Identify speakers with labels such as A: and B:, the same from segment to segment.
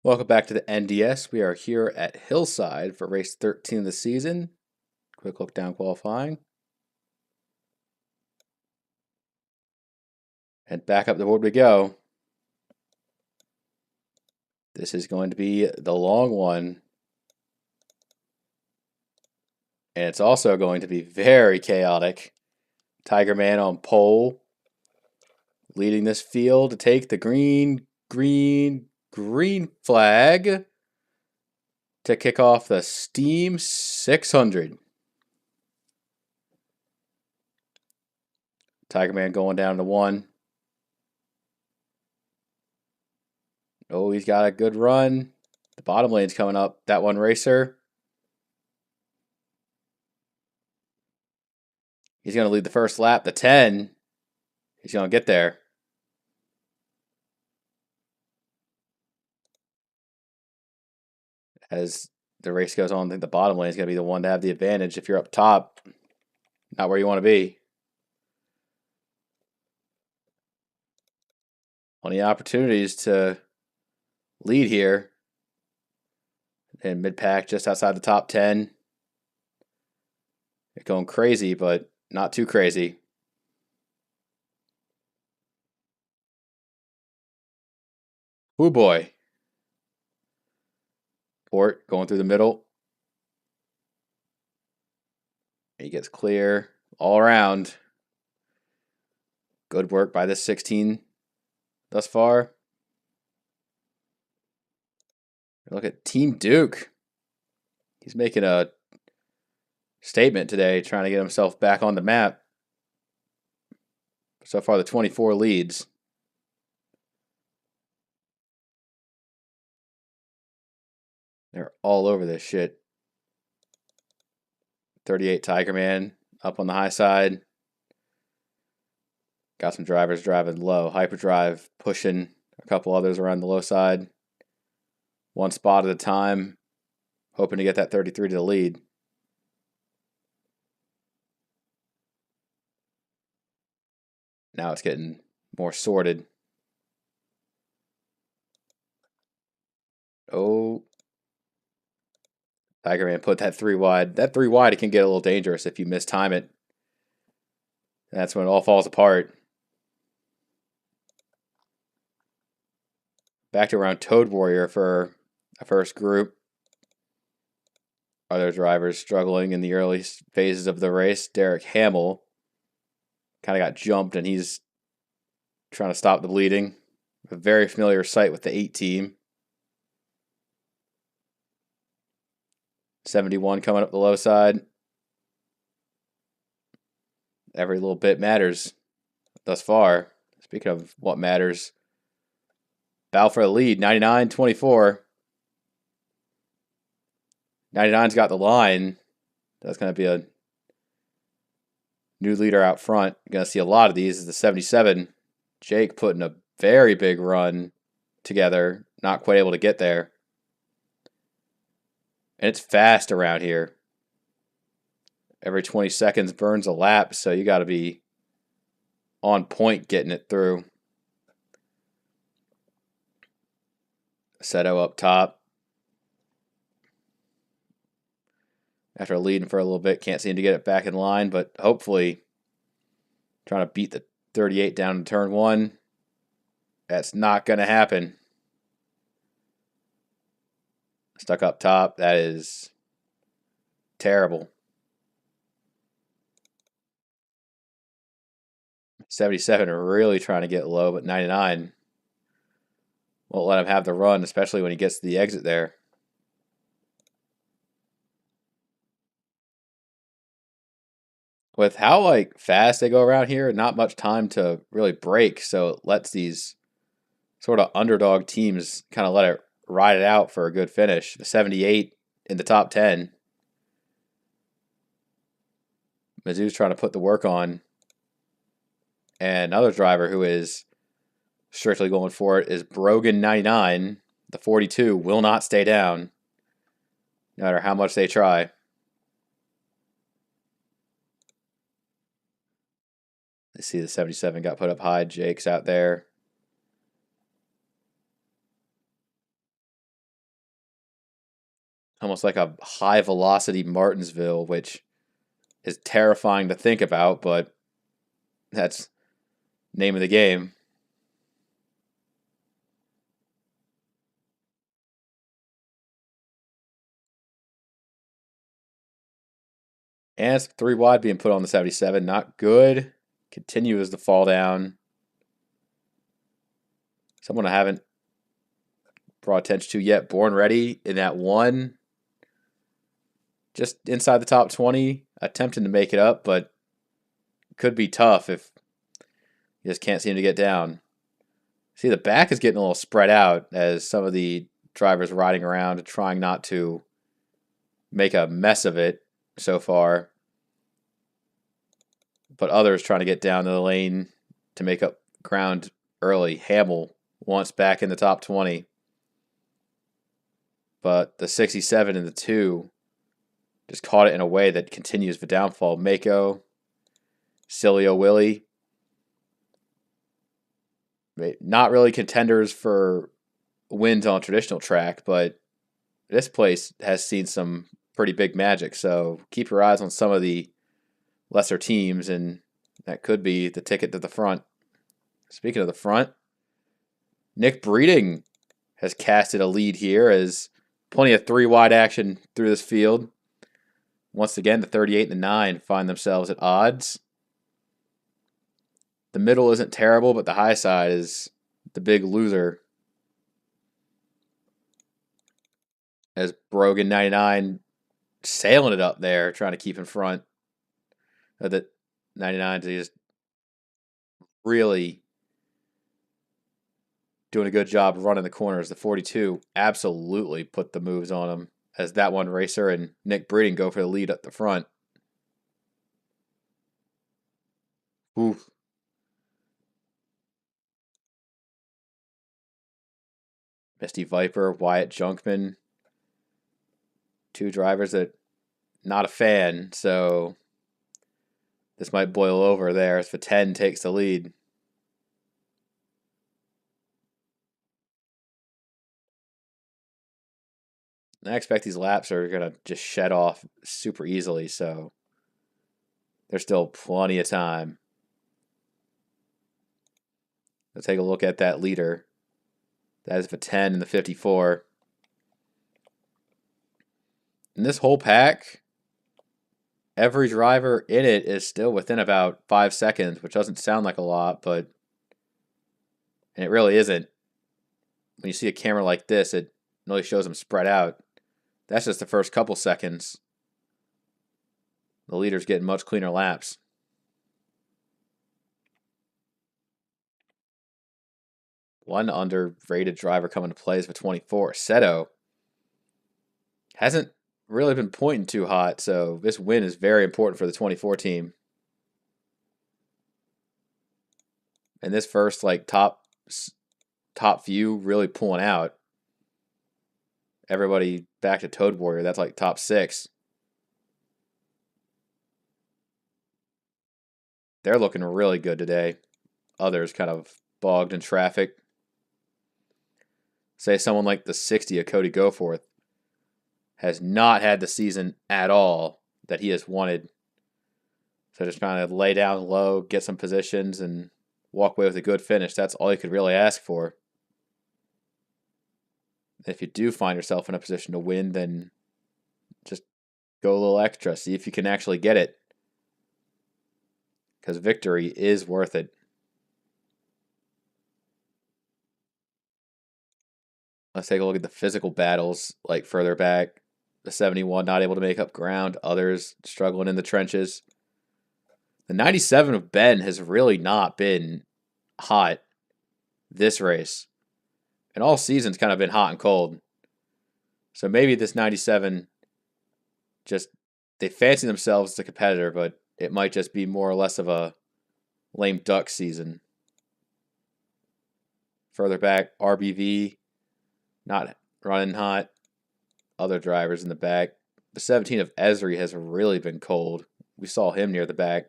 A: Welcome back to the NDS. We are here at Hillside for race 13 of the season. Quick look down qualifying. And back up the board we go. This is going to be the long one. And it's also going to be very chaotic. Tiger Man on pole, leading this field to take the green flag to kick off the Steam 600. Tiger Man going down to one. Oh, he's got a good run. The bottom lane's coming up. That one racer. He's going to lead the first lap. The 10. He's going to get there. As the race goes on, I think the bottom lane is going to be the one to have the advantage. If you're up top, not where you want to be. Plenty of opportunities to lead here. And mid-pack just outside the top 10. They're going crazy, but not too crazy. Ooh boy. Port going through the middle. He gets clear all around. Good work by this 16 thus far. Look at Team Duke. He's making a statement today, trying to get himself back on the map. So far, the 24 leads. They're all over this shit. 38 Tiger Man up on the high side. Got some drivers driving low. Hyperdrive pushing a couple others around the low side. One spot at a time. Hoping to get that 33 to the lead. Now it's getting more sorted. Oh. Tiger Man put that 3 wide. That 3 wide, it can get a little dangerous if you mistime it. That's when it all falls apart. Back to around Toad Warrior for a first group. Other drivers struggling in the early phases of the race. Derek Hamill kind of got jumped, and he's trying to stop the bleeding. A very familiar sight with the 8 team. 71 coming up the low side. Every little bit matters thus far. Speaking of what matters, battle for the lead, 99-24. 99's got the line. That's going to be a new leader out front. You're going to see a lot of these. Is the 77. Jake putting a very big run together. Not quite able to get there. And it's fast around here. Every 20 seconds burns a lap, so you got to be on point getting it through. Seto up top. After leading for a little bit, can't seem to get it back in line, but hopefully trying to beat the 38 down in turn 1. That's not going to happen. Stuck up top. That is terrible. 77 are really trying to get low, but 99 won't let him have the run, especially when he gets to the exit there. With how fast they go around here, not much time to really break, so it lets these sort of underdog teams kind of let it ride it out for a good finish. The 78 in the top 10. Mizzou's trying to put the work on. And another driver who is strictly going for it is Brogan 99. The 42 will not stay down, no matter how much they try. I see the 77 got put up high. Jake's out there. almost like a high velocity Martinsville, which is terrifying to think about, but that's name of the game. And it's 3 wide being put on the 77. Not good. Continues to fall down. Someone I haven't brought attention to yet. Born Ready in that one. Just inside the top 20. Attempting to make it up, but could be tough if you just can't seem to get down. See, the back is getting a little spread out as some of the drivers riding around and trying not to make a mess of it so far. But others trying to get down to the lane to make up ground early. Hamill once back in the top 20. But the 67 and the 2 just caught it in a way that continues the downfall. Mako, Cilio Willie. Not really contenders for wins on a traditional track, but this place has seen some pretty big magic. So keep your eyes on some of the lesser teams, and that could be the ticket to the front. Speaking of the front, Nick Breeding has casted a lead here as plenty of 3 wide action through this field. Once again, the 38 and the 9 find themselves at odds. The middle isn't terrible, but the high side is the big loser. As Brogan 99 sailing it up there, trying to keep in front. The 99 is just really doing a good job running the corners. The 42 absolutely put the moves on him as that one racer and Nick Breeding go for the lead up the front. Oof. Misty Viper, Wyatt Junkman. 2 drivers that not a fan, so this might boil over there as the 10 takes the lead. I expect these laps are going to just shed off super easily, so there's still plenty of time. Let's take a look at that leader. That is the 10 and the 54. In this whole pack, every driver in it is still within about 5 seconds, which doesn't sound like a lot, and it really isn't. When you see a camera like this, it really shows them spread out. That's just the first couple seconds. The leader's getting much cleaner laps. One underrated driver coming to play is for 24. Seto hasn't really been pointing too hot, so this win is very important for the 24 team. And this first top few really pulling out. Everybody back to Toad Warrior. That's like top 6. They're looking really good today. Others kind of bogged in traffic. Say someone like the 60 of Cody Goforth has not had the season at all that he has wanted. So just trying to lay down low, get some positions, and walk away with a good finish. That's all you could really ask for. If you do find yourself in a position to win, then just go a little extra. See if you can actually get it. Because victory is worth it. Let's take a look at the physical battles, like further back. The 71 not able to make up ground. Others struggling in the trenches. The 97 of Ben has really not been hot this race. And all season's kind of been hot and cold. So maybe this 97 just, they fancy themselves as a competitor, but it might just be more or less of a lame duck season. Further back, RBV not running hot. Other drivers in the back. The 17 of Esri has really been cold. We saw him near the back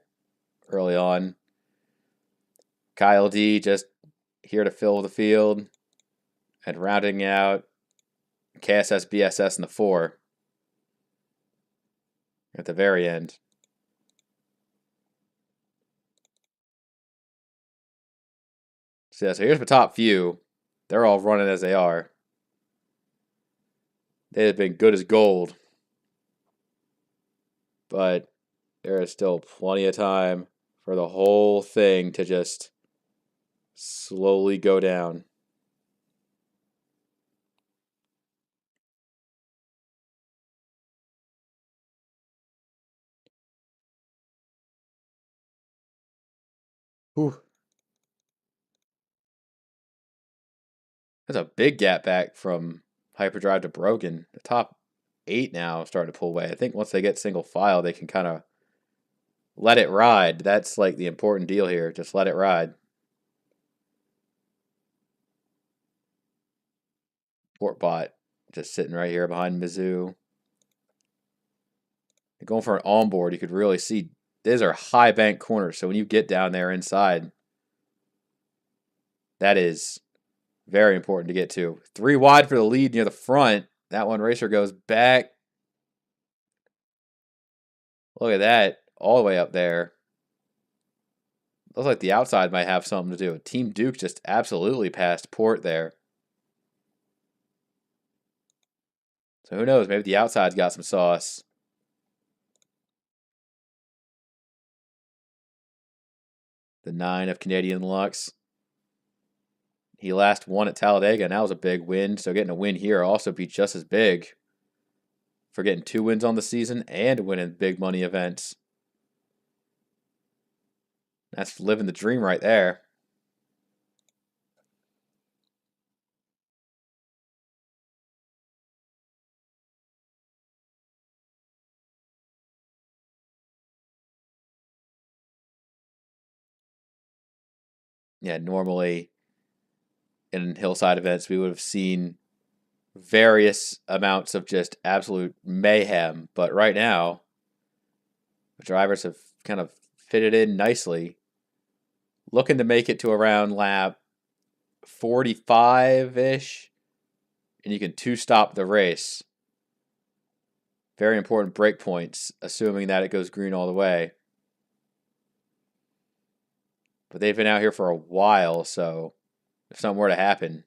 A: early on. Kyle D just here to fill the field. And rounding out KSS BSS in the 4. at the very end. So, yeah, so here's the top few. They're all running as they are. They have been good as gold. But there is still plenty of time for the whole thing to just slowly go down. Whew. That's a big gap back from hyperdrive to broken. The top 8 now starting to pull away. I think once they get single file, they can kind of let it ride. That's like the important deal here. Just let it ride. Portbot just sitting right here behind Mizzou. Going for an onboard, you could really see these are high bank corners. So when you get down there inside, that is very important to get to. 3 wide for the lead near the front. That one racer goes back. Look at that. All the way up there. Looks like the outside might have something to do. Team Duke just absolutely passed Port there. So who knows? Maybe the outside's got some sauce. The 9 of Canadian Lux. He last won at Talladega, and that was a big win. So getting a win here also be just as big for getting 2 wins on the season and winning big money events. That's living the dream right there. Yeah, normally in Hillside events, we would have seen various amounts of just absolute mayhem. But right now, the drivers have kind of fitted in nicely. Looking to make it to around lap 45-ish. And you can 2-stop the race. Very important break points, assuming that it goes green all the way. But they've been out here for a while, so if something were to happen,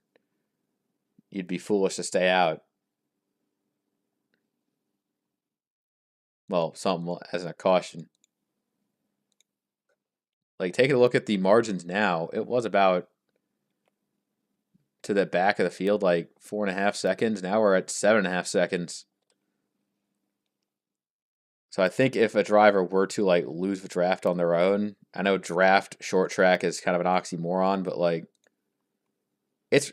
A: you'd be foolish to stay out. Well, something as a caution. Like, taking a look at the margins now, it was about to the back of the field, like 4.5 seconds. Now we're at 7.5 seconds. So I think if a driver were to like lose the draft on their own, I know draft short track is kind of an oxymoron, but like it's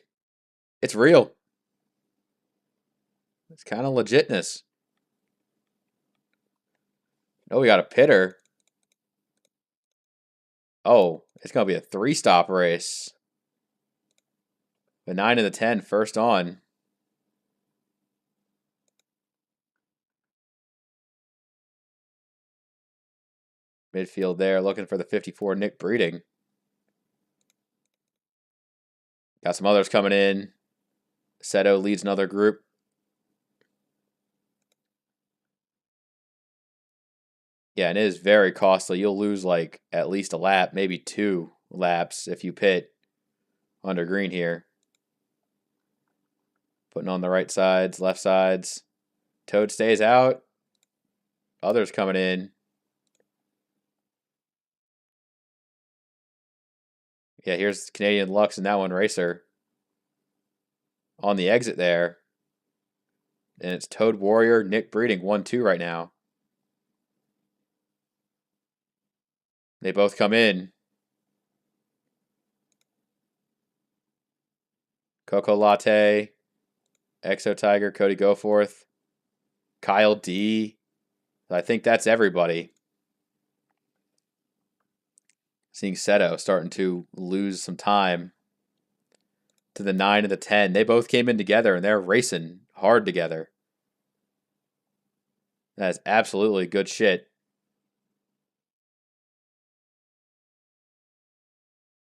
A: real. It's kind of legitness. Oh, we got a pitter. Oh, it's gonna be a 3-stop race. The 9 and the 10 first on. Midfield there, looking for the 54 Nick Breeding. Got some others coming in. Seto leads another group. Yeah, and it is very costly. You'll lose like at least a lap, maybe 2 laps if you pit under green here. Putting on the right sides, left sides. Toad stays out. Others coming in. Yeah, here's Canadian Lux and that one racer on the exit there. And it's Toad Warrior, Nick Breeding, 1-2 right now. They both come in. Coco Latte, Exo Tiger, Cody Goforth, Kyle D. I think that's everybody. Seeing Seto starting to lose some time to the 9 and the 10. They both came in together and they're racing hard together. That is absolutely good shit.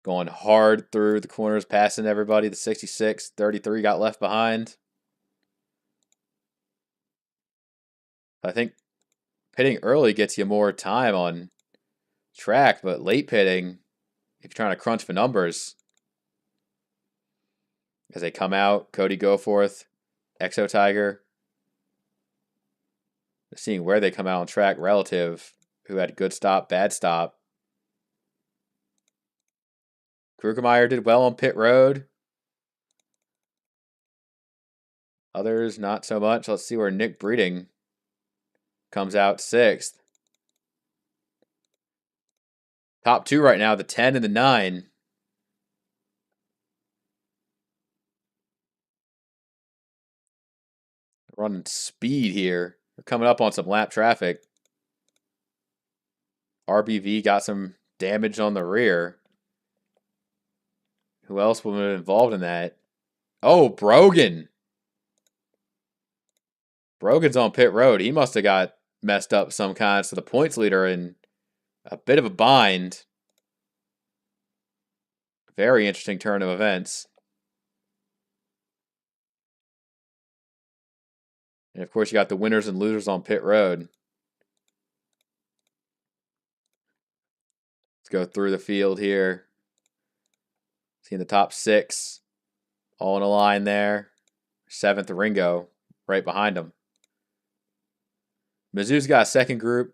A: Going hard through the corners, passing everybody. The 66, 33 got left behind. I think pitting early gets you more time on track, but late pitting, if you're trying to crunch the numbers, as they come out, Cody Goforth, Exo Tiger, seeing where they come out on track relative, who had good stop, bad stop. Krugermeyer did well on pit road. Others not so much. Let's see where Nick Breeding comes out 6th. Top 2 right now, the 10 and the 9. Running speed here. They're coming up on some lap traffic. RBV got some damage on the rear. Who else would have been involved in that? Oh, Brogan. Brogan's on pit road. He must have got messed up some kind. So the points leader in a bit of a bind. Very interesting turn of events. And of course, you got the winners and losers on pit road. Let's go through the field here. Seeing the top 6 all in a line there. 7th, Ringo, right behind him. Mizzou's got a second group.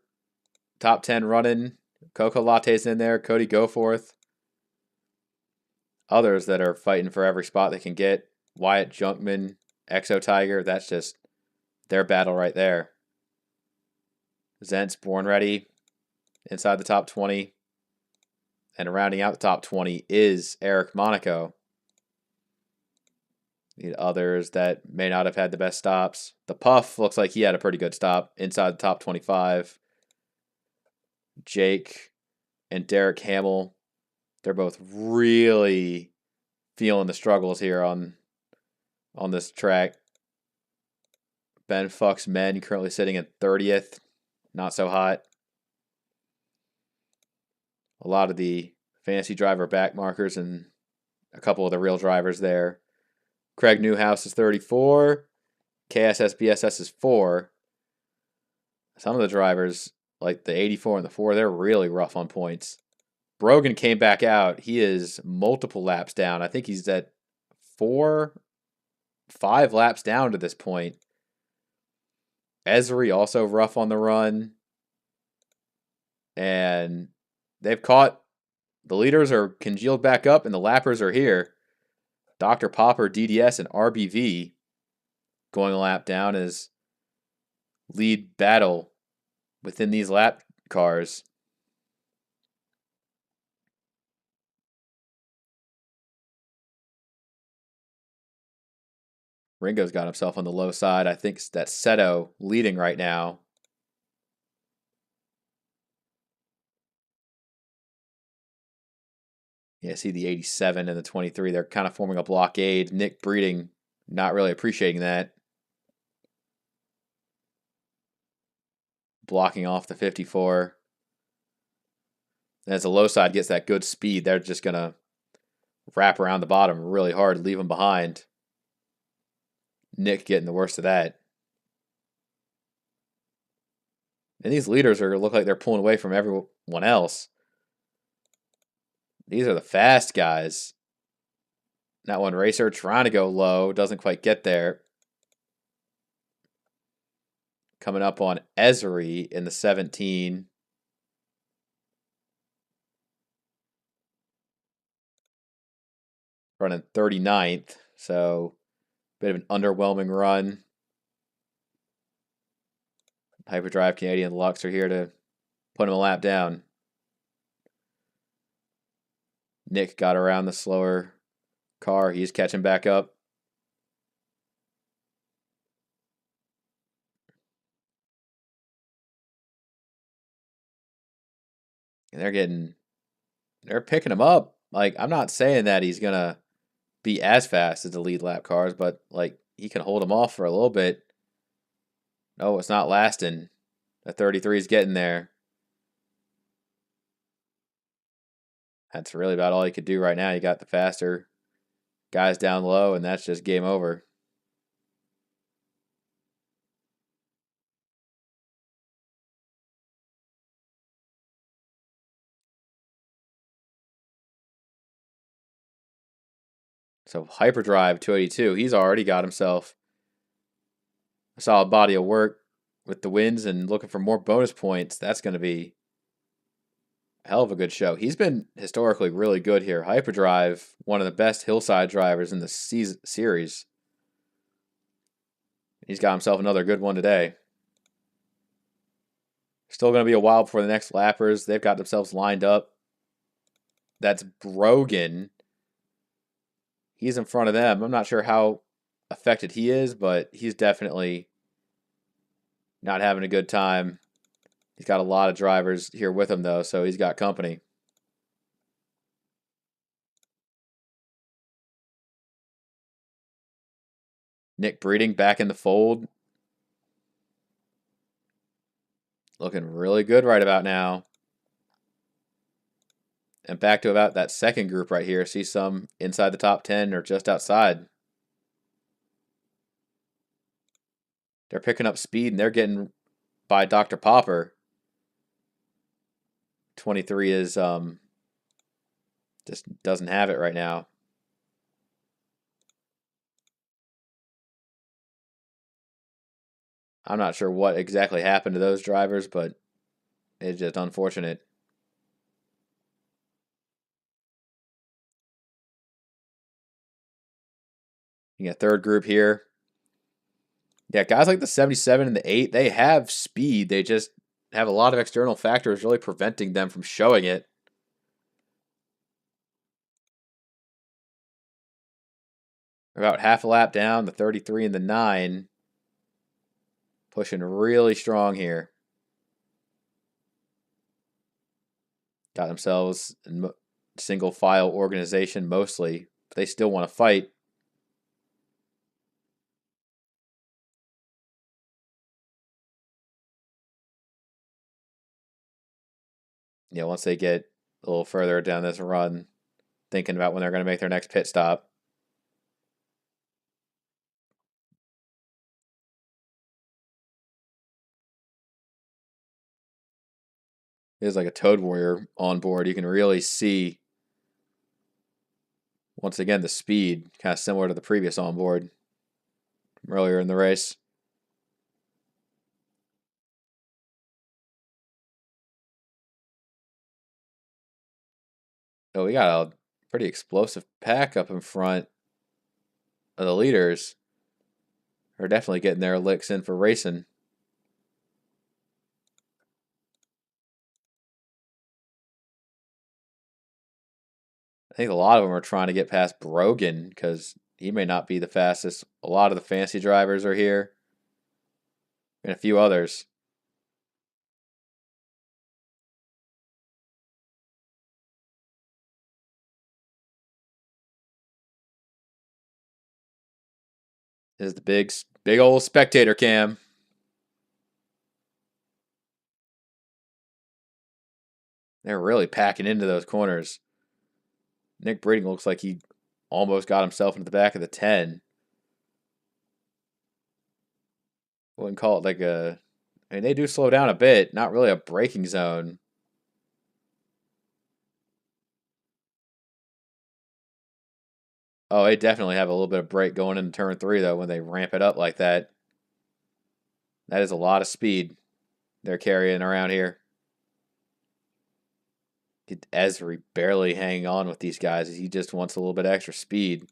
A: Top 10 running. Coco Latte's in there. Cody Goforth. Others that are fighting for every spot they can get. Wyatt Junkman, Exo Tiger. That's just their battle right there. Zentz, Born Ready, inside the top 20. And rounding out the top 20 is Eric Monaco. The others that may not have had the best stops. The Puff looks like he had a pretty good stop inside the top 25. Jake and Derek Hamill, they're both really feeling the struggles here on this track. Ben Fuck's Men currently sitting at 30th. Not so hot. A lot of the fantasy driver back markers and a couple of the real drivers there. Craig Newhouse is 34. KSS-BSS is 4. Some of the drivers, like the 84 and the 4, they're really rough on points. Brogan came back out. He is multiple laps down. I think he's at 5 laps down to this point. Esri also rough on the run. And they've caught, the leaders are congealed back up and the lappers are here. Dr. Popper, DDS, and RBV going a lap down as lead battle within these lap cars. Ringo's got himself on the low side. I think that's Seto leading right now. Yeah, see the 87 and the 23. They're kind of forming a blockade. Nick Breeding not really appreciating that. Blocking off the 54. And as the low side gets that good speed, they're just going to wrap around the bottom really hard, leave them behind. Nick getting the worst of that. And these leaders look like they're pulling away from everyone else. These are the fast guys. That one racer trying to go low, doesn't quite get there. Coming up on Esri in the 17. Running 39th, so bit of an underwhelming run. Hyperdrive Canadian Lux are here to put him a lap down. Nick got around the slower car. He's catching back up. And they're picking him up. Like, I'm not saying that he's going to be as fast as the lead lap cars, but, like, he can hold them off for a little bit. No, it's not lasting. The 33 is getting there. That's really about all he could do right now. You got the faster guys down low, and that's just game over. So Hyperdrive 282, he's already got himself a solid body of work with the wins and looking for more bonus points. That's going to be a hell of a good show. He's been historically really good here. Hyperdrive, one of the best Hillside drivers in the series. He's got himself another good one today. Still going to be a while before the next lappers. They've got themselves lined up. That's Brogan. He's in front of them. I'm not sure how affected he is, but he's definitely not having a good time. He's got a lot of drivers here with him, though, so he's got company. Nick Breeding back in the fold. Looking really good right about now. And back to about that second group right here. See some inside the top 10 or just outside. They're picking up speed and they're getting by Dr. Popper. 23 is just doesn't have it right now. I'm not sure what exactly happened to those drivers, but it's just unfortunate. You got third group here. Yeah, guys like the 77 and the 8, they have speed. They just have a lot of external factors really preventing them from showing it. About half a lap down, the 33 and the 9. Pushing really strong here. Got themselves in single file organization mostly, but they still want to fight. You know, once they get a little further down this run, thinking about when they're going to make their next pit stop. There's like a Toad Warrior on board. You can really see, once again, the speed, kind of similar to the previous onboard from earlier in the race. Oh, we got a pretty explosive pack up in front of the leaders. They're definitely getting their licks in for racing. I think a lot of them are trying to get past Brogan because he may not be the fastest. A lot of the fancy drivers are here, and a few others. This is the big old spectator cam. They're really packing into those corners. Nick Breeding looks like he almost got himself into the back of the 10. Wouldn't call it like a... I mean, they do slow down a bit. Not really a braking zone. Oh, they definitely have a little bit of brake going into turn 3, though, when they ramp it up like that. That is a lot of speed they're carrying around here. Esri barely hanging on with these guys as he just wants a little bit extra speed.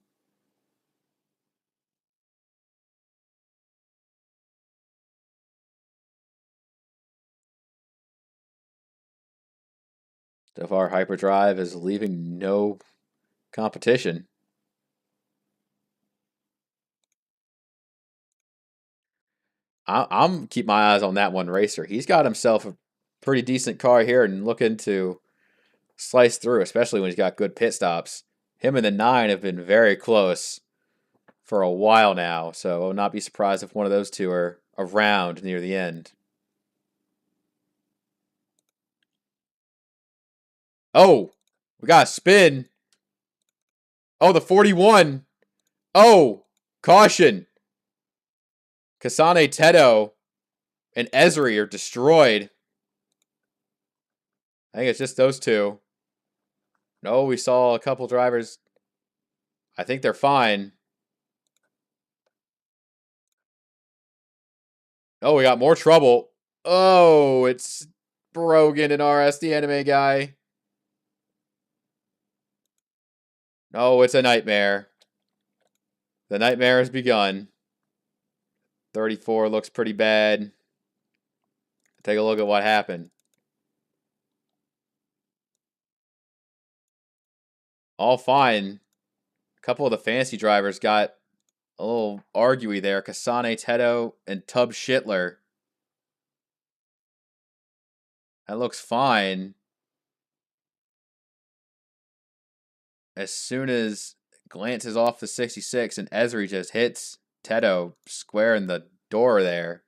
A: So far, Hyperdrive is leaving no competition. I'm keep my eyes on that one racer. He's got himself a pretty decent car here and looking to slice through, especially when he's got good pit stops. Him and the 9 have been very close for a while now, so I will not be surprised if one of those two are around near the end. Oh, we got a spin. Oh, the 41. Oh, caution. Kasane Tedo and Esri are destroyed. I think it's just those two. No, we saw a couple drivers. I think they're fine. Oh, we got more trouble. Oh, it's Brogan and RS, the anime guy. Oh, it's a nightmare. The nightmare has begun. 34 looks pretty bad. Take a look at what happened. All fine. A couple of the fancy drivers got a little arguey there. Kasane Teto and Tub Schittler. That looks fine. As soon as glances off the 66 and Esri just hits Teto square in the door there.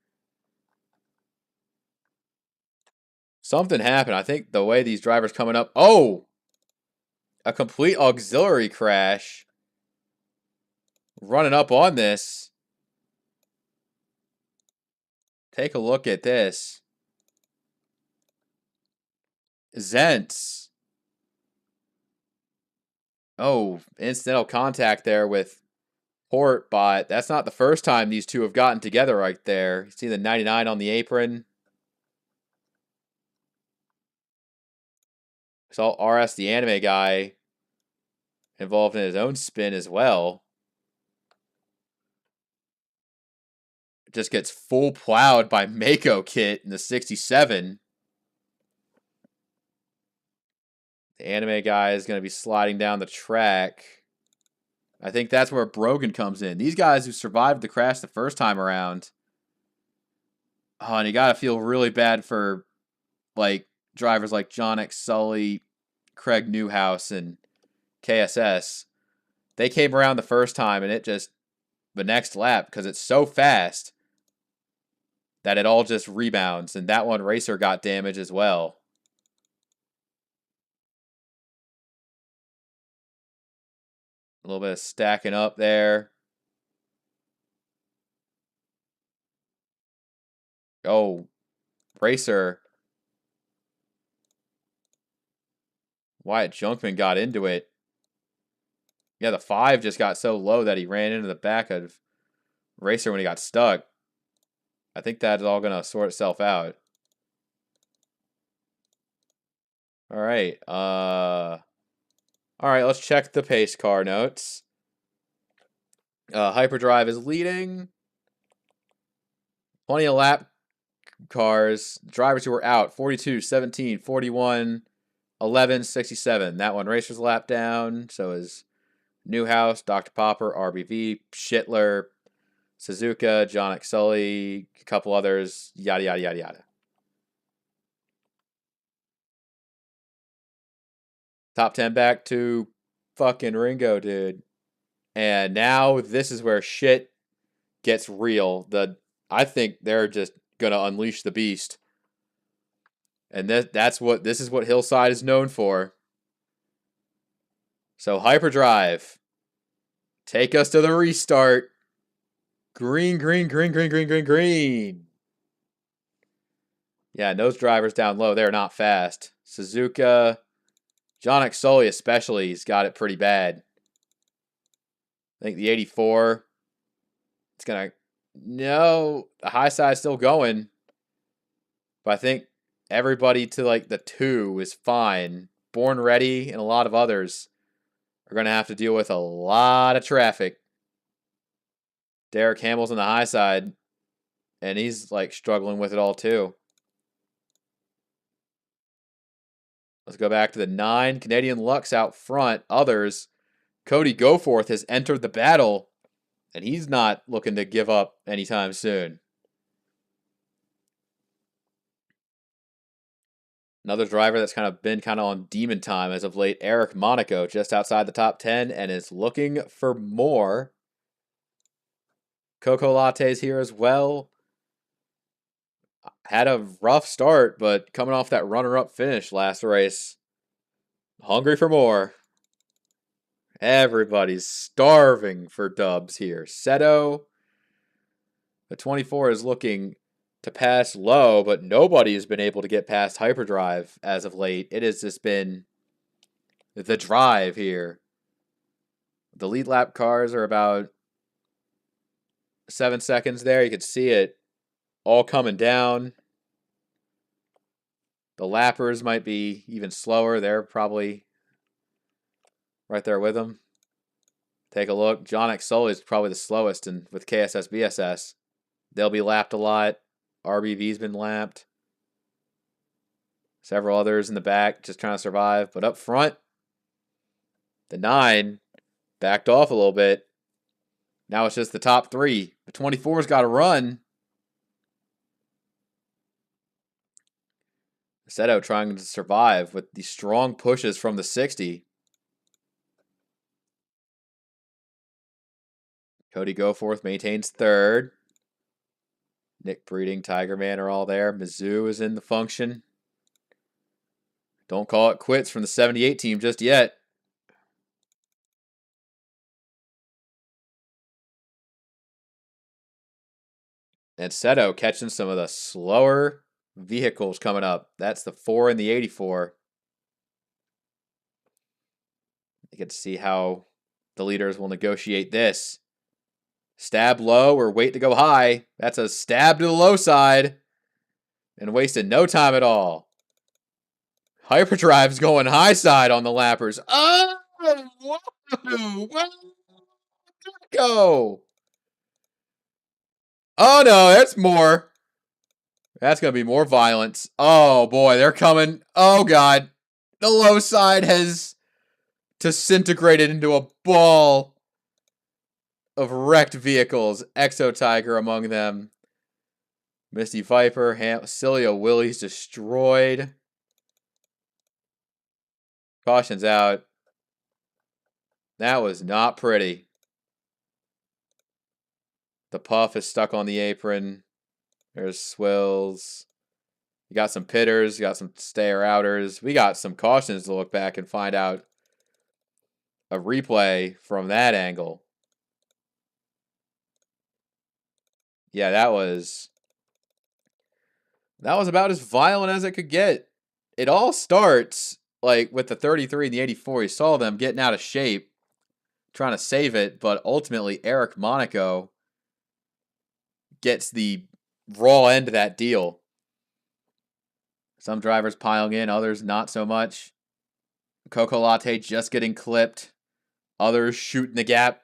A: Something happened. I think the way these drivers coming up. Oh! A complete auxiliary crash. Running up on this. Take a look at this. Zentz. Oh, incidental contact there with Port, but that's not the first time these two have gotten together right there. You see the 99 on the apron. Saw RS, the anime guy, involved in his own spin as well. Just gets full plowed by Mako Kit in the 67. The anime guy is going to be sliding down the track. I think that's where Brogan comes in. These guys who survived the crash the first time around. Oh, and you got to feel really bad for like drivers like John X. Sully, Craig Newhouse, and KSS. They came around the first time and it just, the next lap, because it's so fast that it all just rebounds. And that one racer got damaged as well. A little bit of stacking up there. Oh, racer. Wyatt Junkman got into it. Yeah, the 5 just got so low that he ran into the back of racer when he got stuck. I think that is all going to sort itself out. All right. All right, let's check the pace car notes. Hyperdrive is leading. Plenty of lap cars. Drivers who were out. 42, 17, 41, 11, 67. That one racer's lap down. So is Newhouse, Dr. Popper, RBV, Schittler, Suzuka, John X. Sully, a couple others, yada, yada, yada, yada. Top 10 back to fucking Ringo, dude. And now this is where shit gets real. I think they're just going to unleash the beast. And this is what Hillside is known for. So Hyperdrive, take us to the restart. Green, green, green, green, green, green, green. Yeah, and those drivers down low, they're not fast. Suzuka, John X. Sully especially, he's got it pretty bad. I think the 84, it's going to... No, the high side's still going. But I think everybody to like the 2 is fine. Born Ready and a lot of others are going to have to deal with a lot of traffic. Derek Hamill's on the high side, and he's like struggling with it all too. Let's go back to the 9. Canadian Lux out front. Others. Cody Goforth has entered the battle, and he's not looking to give up anytime soon. Another driver that's been on demon time as of late, Eric Monaco, just outside the top 10 and is looking for more. Coco Latte's here as well. Had a rough start, but coming off that runner-up finish last race. Hungry for more. Everybody's starving for dubs here. Seto, the 24 is looking to pass low, but nobody has been able to get past Hyperdrive as of late. It has just been the drive here. The lead lap cars are about 7 seconds there. You can see it all coming down. The lappers might be even slower. They're probably right there with them. Take a look. John Sully is probably the slowest and with KSS BSS. They'll be lapped a lot. RBV's been lapped. Several others in the back just trying to survive. But up front, the 9 backed off a little bit. Now it's just the top 3. The 24's got to run. Seto trying to survive with the strong pushes from the 60. Cody Goforth maintains 3rd. Nick Breeding, Tiger Man are all there. Mizzou is in the function. Don't call it quits from the 78 team just yet. And Seto catching some of the slower vehicles coming up. That's the 4 and the 84. You get to see how the leaders will negotiate this. Stab low or wait to go high. That's a stab to the low side. And wasted no time at all. Hyperdrive's going high side on the lappers. Oh, whoa, go. Oh no, that's more. That's going to be more violence. Oh boy, they're coming. Oh god. The low side has disintegrated into a ball of wrecked vehicles. Exo Tiger among them. Misty Viper, Cilio Willie's destroyed. Caution's out. That was not pretty. The Puff is stuck on the apron. There's Swills. You got some pitters. You got some stayer-outers. We got some cautions to look back and find out a replay from that angle. Yeah, that was about as violent as it could get. It all starts like with the 33 and the 84. You saw them getting out of shape, trying to save it, but ultimately Eric Monaco gets the raw end of that deal. Some drivers piling in, others not so much. Coco Latte just getting clipped. Others shooting the gap.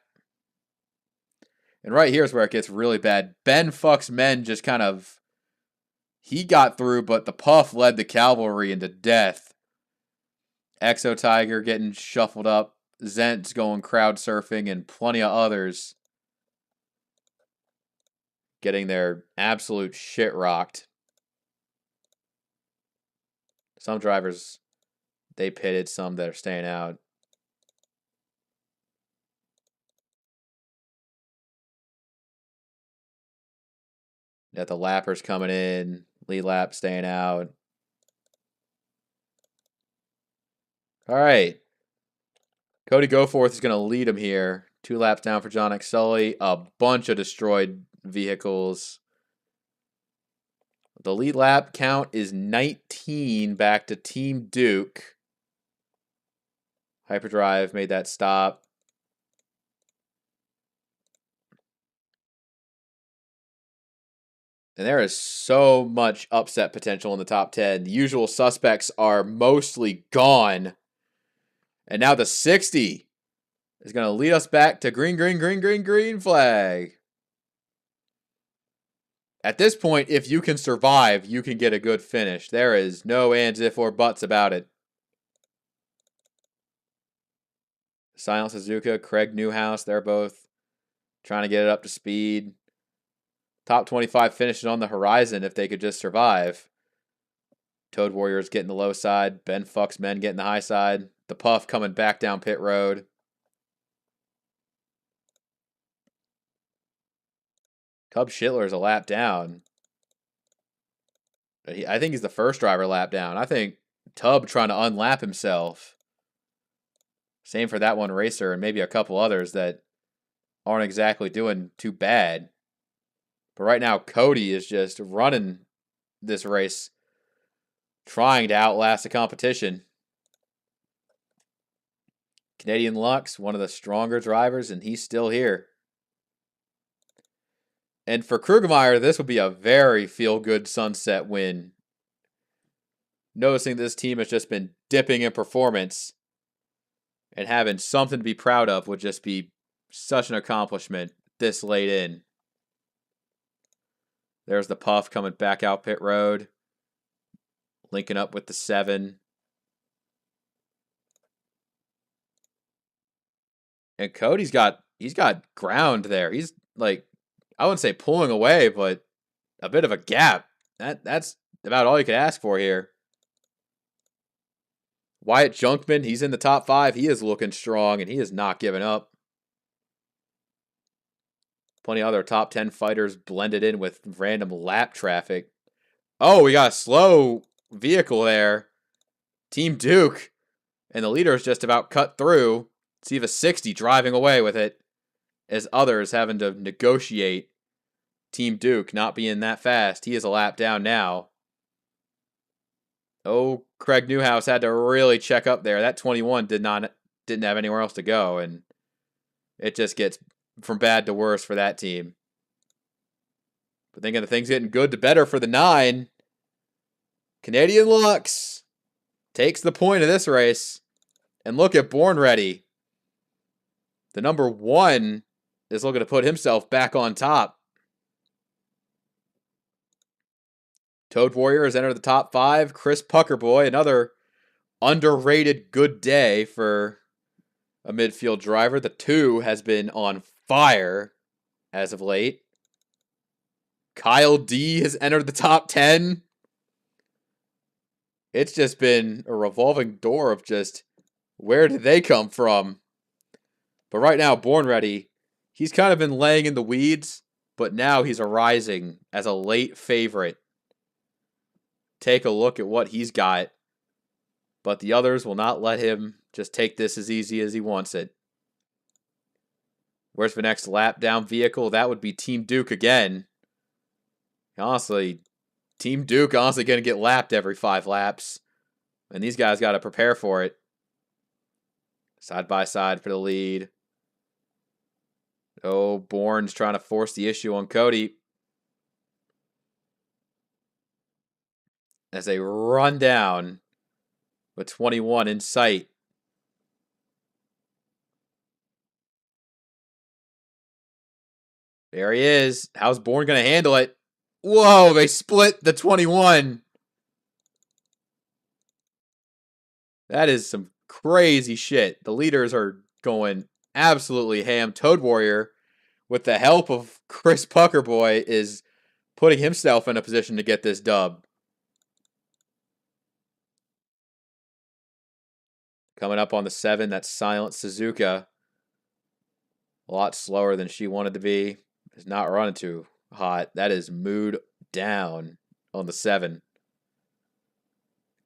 A: And right here's where it gets really bad. Ben Fuck's men just kind of... He got through, but the Puff led the cavalry into death. Exo Tiger getting shuffled up. Zent's going crowd surfing, and plenty of others getting their absolute shit rocked. Some drivers, they pitted. Some that are staying out. Got the lappers coming in. Lead lap staying out. All right. Cody Goforth is going to lead him here. 2 laps down for John Sully. A bunch of destroyed vehicles. The lead lap count is 19 back to Team Duke. Hyperdrive made that stop. And there is so much upset potential in the top 10. The usual suspects are mostly gone. And now the 60 is going to lead us back to green flag. At this point, if you can survive, you can get a good finish. There is no ands, if, or buts about it. Silent Suzuka, Craig Newhouse, they're both trying to get it up to speed. Top 25 finishes on the horizon if they could just survive. Toad Warriors getting the low side. Ben Fuck's men getting the high side. The Puff coming back down pit road. Cub Schindler is a lap down. I think he's the first driver lap down. I think Tub trying to unlap himself. Same for that one racer and maybe a couple others that aren't exactly doing too bad. But right now, Cody is just running this race, trying to outlast the competition. Canadian Lux, one of the stronger drivers, and he's still here. And for Krugemeyer, this would be a very feel-good sunset win. Noticing this team has just been dipping in performance and having something to be proud of would just be such an accomplishment this late in. There's the Puff coming back out pit road, linking up with the 7. And Cody's got ground there. He's like, I wouldn't say pulling away, but a bit of a gap. That's about all you could ask for here. Wyatt Junkman, he's in the top 5. He is looking strong, and he is not giving up. Plenty of other top 10 fighters blended in with random lap traffic. Oh, we got a slow vehicle there. Team Duke. And the leader is just about cut through. Siva 60 driving away with it. As others having to negotiate. Team Duke not being that fast. He is a lap down now. Oh, Craig Newhouse had to really check up there. That 21 didn't have anywhere else to go, and it just gets from bad to worse for that team. But thinking of things getting good to better for the 9. Canadian Lux takes the point of this race. And look at Born Ready. The number 1 is looking to put himself back on top. Toad Warrior has entered the top 5. Chris Puckerboy, another underrated good day for a midfield driver. The 2 has been on fire as of late. Kyle D has entered the top 10. It's just been a revolving door of just where did they come from? But right now, Born Ready, he's kind of been laying in the weeds, but now he's arising as a late favorite. Take a look at what he's got. But the others will not let him just take this as easy as he wants it. Where's the next lap down vehicle? That would be Team Duke again. Honestly, Team Duke going to get lapped every 5 laps. And these guys got to prepare for it. Side by side for the lead. Oh, Bourne's trying to force the issue on Cody. As they run down with 21 in sight. There he is. How's Bourne going to handle it? Whoa, they split the 21. That is some crazy shit. The leaders are going absolutely ham. Toad Warrior, with the help of Chris Puckerboy, is putting himself in a position to get this dub. Coming up on the 7, that's Silent Suzuka. A lot slower than she wanted to be. Is not running too hot. That is Mood down on the 7.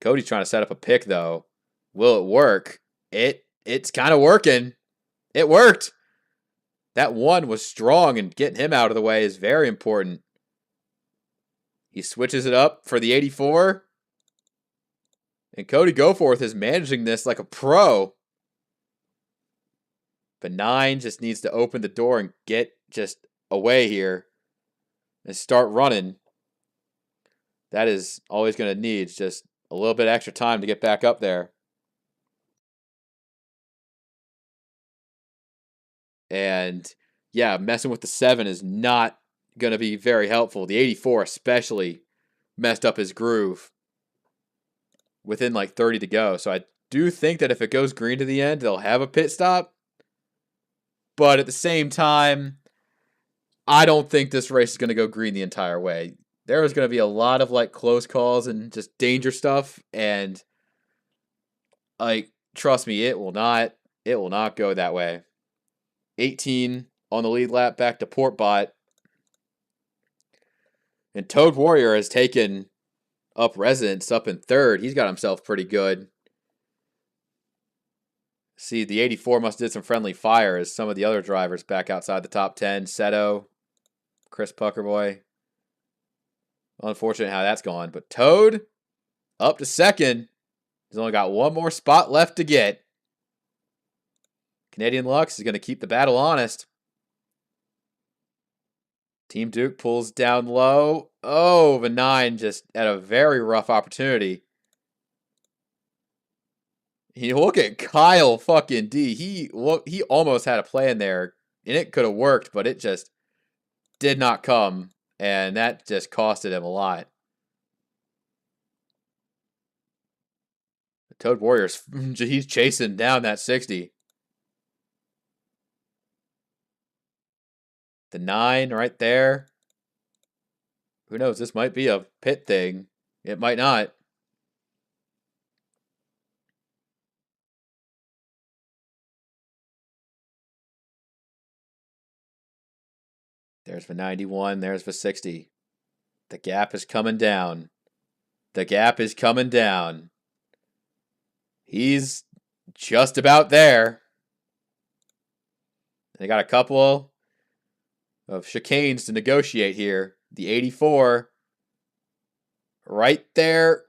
A: Cody's trying to set up a pick, though. Will it work? It's kind of working. It worked. That 1 was strong, and getting him out of the way is very important. He switches it up for the 84. And Cody Goforth is managing this like a pro. But 9 just needs to open the door and get just away here and start running. That is all he's going to need, just a little bit extra time to get back up there. And yeah, messing with the 7 is not going to be very helpful. The 84 especially messed up his groove within like 30 to go. So I do think that if it goes green to the end, they'll have a pit stop. But at the same time, I don't think this race is going to go green the entire way. There is going to be a lot of like close calls and just danger stuff. And like, trust me, it will not go that way. 18 on the lead lap back to Portbot. And Toad Warrior has taken up residence up in 3rd. He's got himself pretty good. See, the 84 must have did some friendly fire as some of the other drivers back outside the top 10. Seto, Chris Puckerboy. Unfortunate how that's gone. But Toad up to 2nd. He's only got 1 more spot left to get. Canadian Lux is going to keep the battle honest. Team Duke pulls down low. Oh, the 9 just had a very rough opportunity. You look at Kyle fucking D. He almost had a plan there, and it could have worked, but it just did not come, and that just costed him a lot. The Toad Warriors, he's chasing down that 60. The 9 right there. Who knows? This might be a pit thing. It might not. There's the 91. There's the 60. The gap is coming down. The gap is coming down. He's just about there. They got a couple of chicanes to negotiate here. The 84. Right there.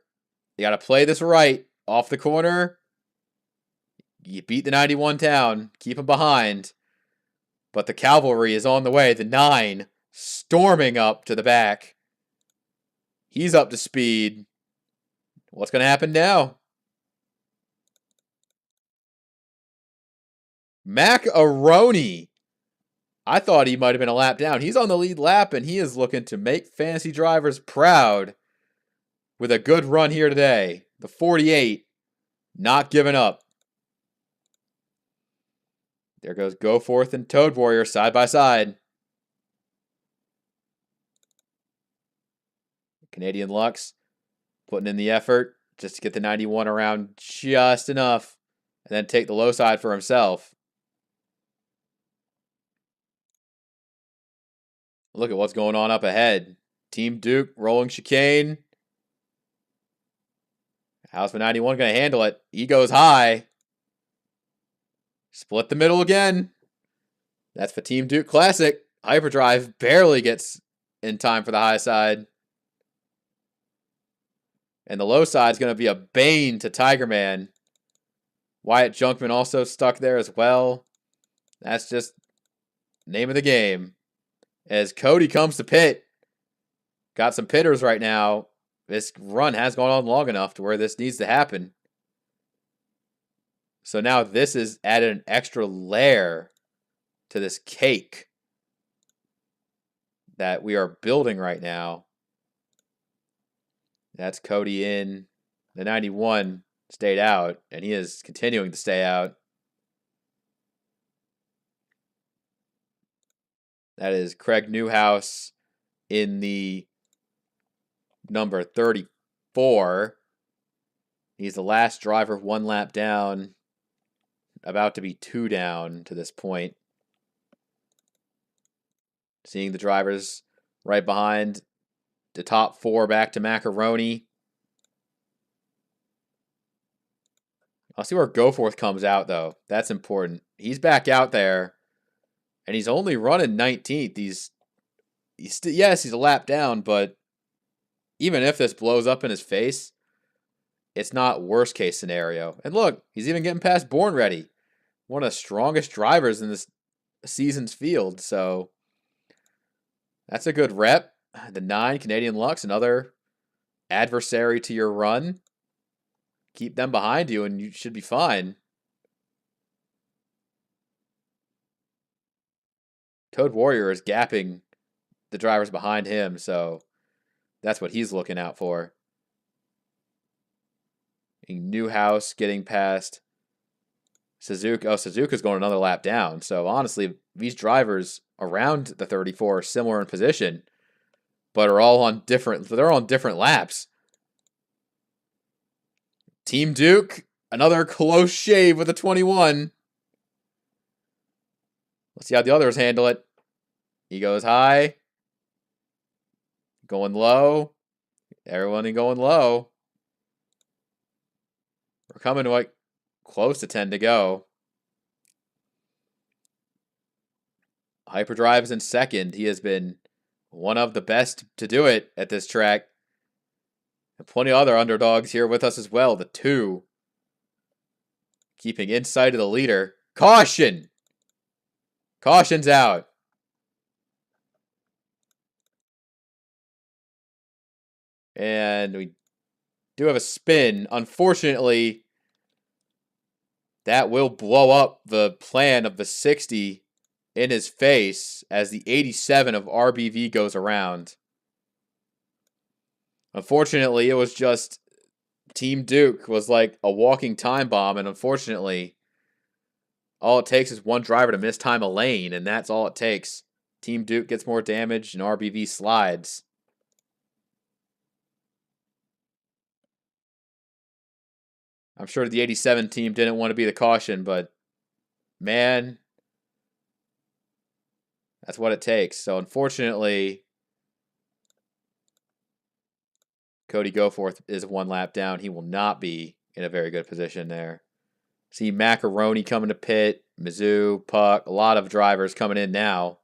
A: You got to play this right. Off the corner. You beat the 91 down. Keep him behind. But the cavalry is on the way. The 9 storming up to the back. He's up to speed. What's going to happen now? Macaroni. I thought he might have been a lap down. He's on the lead lap, and he is looking to make fantasy drivers proud with a good run here today. The 48, not giving up. There goes Goforth and Toad Warrior side by side. Canadian Lux putting in the effort just to get the 91 around just enough and then take the low side for himself. Look at what's going on up ahead. Team Duke rolling chicane. How's the 91 going to handle it? He goes high. Split the middle again. That's for Team Duke Classic. Hyperdrive barely gets in time for the high side. And the low side is going to be a bane to Tiger Man. Wyatt Junkman also stuck there as well. That's just name of the game. As Cody comes to pit. Got some pitters right now. This run has gone on long enough to where this needs to happen. So now this is added an extra layer to this cake that we are building right now. That's Cody in. The 91 stayed out, and he is continuing to stay out. That is Craig Newhouse in the number 34. He's the last driver, 1 lap down. About to be 2 down to this point. Seeing the drivers right behind. The top 4 back to Macaroni. I'll see where Goforth comes out, though. That's important. He's back out there. And he's only running 19th. Yes, he's a lap down, but even if this blows up in his face, it's not worst case scenario. And look, he's even getting past Born Ready. One of the strongest drivers in this season's field. So that's a good rep. The 9, Canadian Lux, another adversary to your run. Keep them behind you and you should be fine. Toad Warrior is gapping the drivers behind him, so that's what he's looking out for. Newhouse getting past Suzuka. Oh, Suzuka's going another lap down. So honestly, these drivers around the 34 are similar in position, but are all on different. They're on different laps. Team Duke, another close shave with a 21. Let's see how the others handle it. He goes high. Going low. Everyone going low. We're coming to like close to 10 to go. Hyperdrive's in second. He has been one of the best to do it at this track. And plenty of other underdogs here with us as well. The 2. Keeping in sight of the leader. Caution! Caution's out. And we do have a spin. Unfortunately, that will blow up the plan of the 60 in his face as the 87 of RBV goes around. Unfortunately, it was just Team Duke was like a walking time bomb, and unfortunately, all it takes is one driver to mistime a lane, and that's all it takes. Team Duke gets more damage, and RBV slides. I'm sure the 87 team didn't want to be the caution, but man, that's what it takes. So unfortunately, Cody Goforth is one lap down. He will not be in a very good position there. See Macaroni coming to pit, Mizzou, Puck, a lot of drivers coming in now.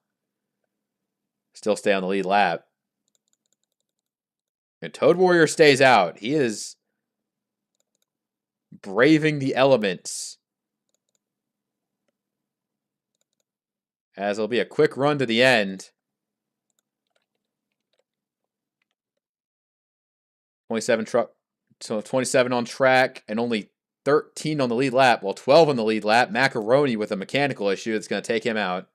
A: Still stay on the lead lap. And Toad Warrior stays out. He is braving the elements. As it'll be a quick run to the end. 27 on track and only 13 on the lead lap. Well, 12 on the lead lap. Macaroni with a mechanical issue that's going to take him out.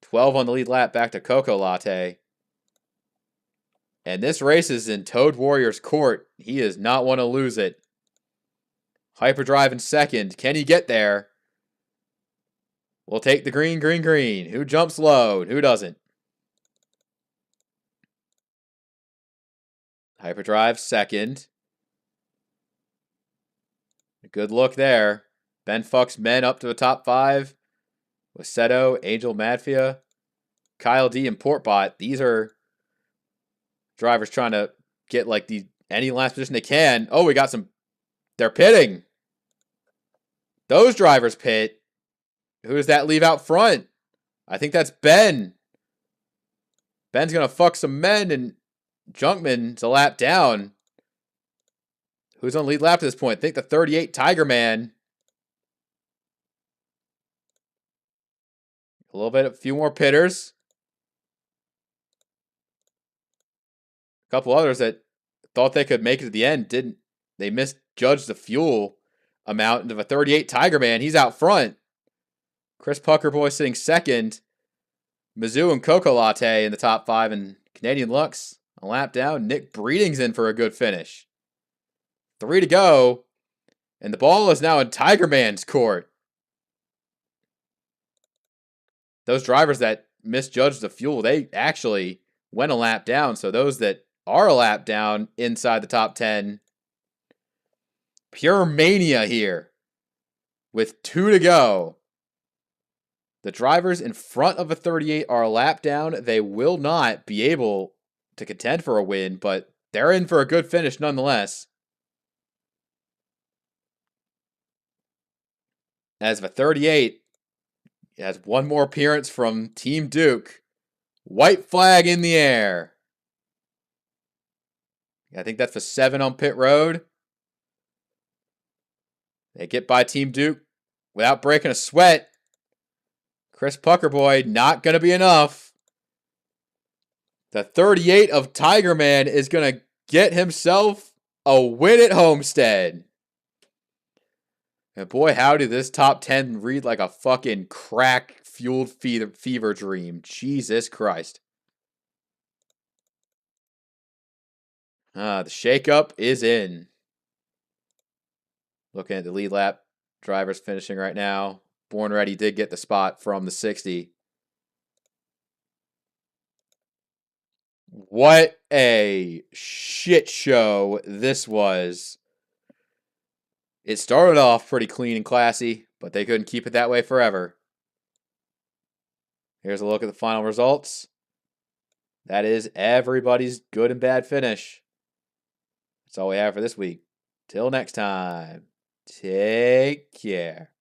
A: 12 on the lead lap back to Cocoa Latte. And this race is in Toad Warrior's court. He does not want to lose it. Hyperdrive in second. Can he get there? We'll take the green, green, green. Who jumps low? Who doesn't? Hyperdrive second. Good look there. Ben Fuck's men up to the top 5. Waseto, Angel Madfia, Kyle D, and Portbot. These are drivers trying to get like any last position they can. Oh, we got some. They're pitting. Those drivers pit. Who does that leave out front? I think that's Ben. Ben's going to fuck some men, and Junkman's a lap down. Who's on lead lap to this point? I think the 38 Tiger Man. A few more pitters. A couple others that thought they could make it to the end didn't. They misjudged the fuel amount of a 38 Tiger Man. He's out front. Chris Puckerboy sitting second. Mizzou and Cocoa Latte in the top 5, and Canadian Lux a lap down. Nick Breeding's in for a good finish. 3 to go, and the ball is now in Tiger Man's court. Those drivers that misjudged the fuel, they actually went a lap down. So those that are a lap down inside the top 10, pure mania here with 2 to go. The drivers in front of a 38 are a lap down. They will not be able to contend for a win, but they're in for a good finish nonetheless. As the 38 has one more appearance from Team Duke. White flag in the air. I think that's the 7 on pit road. They get by Team Duke without breaking a sweat. Chris Puckerboy, not going to be enough. The 38 of Tiger Man is going to get himself a win at Homestead. And boy, howdy, this top 10 read like a fucking crack-fueled fever dream. Jesus Christ. The shakeup is in. Looking at the lead lap drivers finishing right now. Born Ready did get the spot from the 60. What a shit show this was. It started off pretty clean and classy, but they couldn't keep it that way forever. Here's a look at the final results. That is everybody's good and bad finish. That's all we have for this week. Till next time, take care.